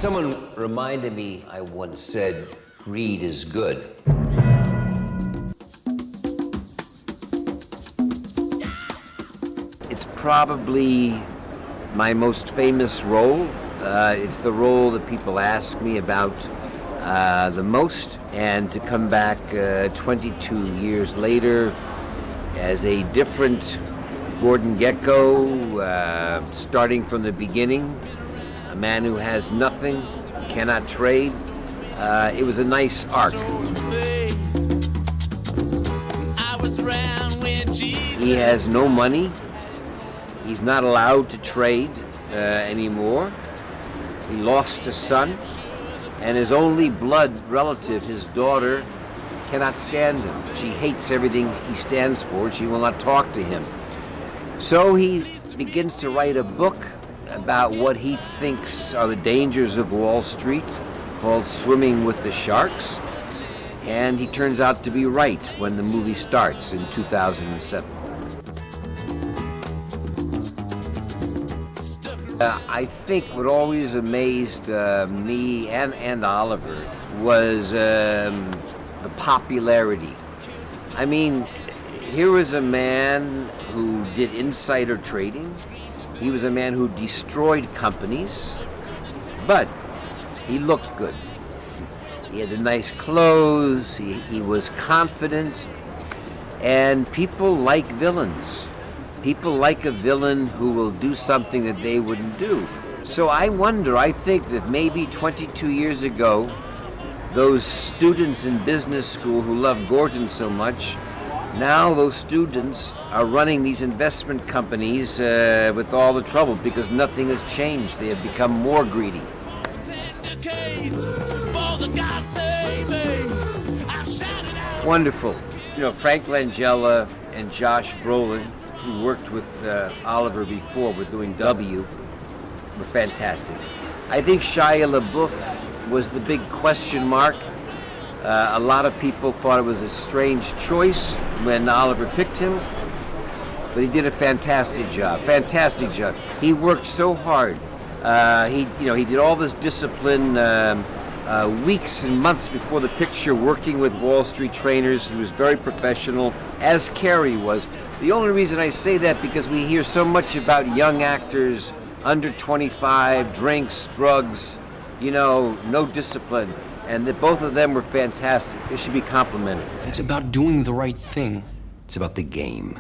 Someone reminded me I once said, greed is good. It's probably my most famous role. It's the role that people ask me about the most. And to come back 22 years later as a different Gordon Gekko, starting from the beginning, a man who has nothing, cannot trade. It was a nice arc. He has no money. He's not allowed to trade anymore. He lost a son, and his only blood relative, his daughter, cannot stand him. She hates everything he stands for. She will not talk to him. So he begins to write a book about what he thinks are the dangers of Wall Street, called Swimming with the Sharks. And he turns out to be right when the movie starts in 2007. I think what always amazed me and Oliver was the popularity. I mean, here was a man who did insider trading. He was a man who destroyed companies, but he looked good. He had the nice clothes, he was confident, and people like villains. People like a villain who will do something that they wouldn't do. So I think that maybe 22 years ago, those students in business school who loved Gordon so much, now those students are running these investment companies with all the trouble because nothing has changed. They have become more greedy. Wonderful. You know, Frank Langella and Josh Brolin, who worked with Oliver before, were doing W, were fantastic. I think Shia LaBeouf was the big question mark. A lot of people thought it was a strange choice when Oliver picked him, but he did a fantastic job. Fantastic job. He worked so hard. He did all this discipline weeks and months before the picture, working with Wall Street trainers. He was very professional, as Carey was. The only reason I say that because we hear so much about young actors under 25, drinks, drugs, no discipline. And that both of them were fantastic. They should be complimented. It's about doing the right thing. It's about the game.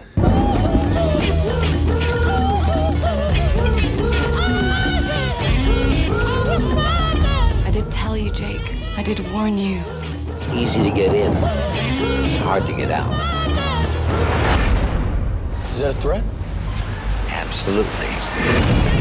I did tell you, Jake. I did warn you. It's easy to get in. It's hard to get out. Is that a threat? Absolutely.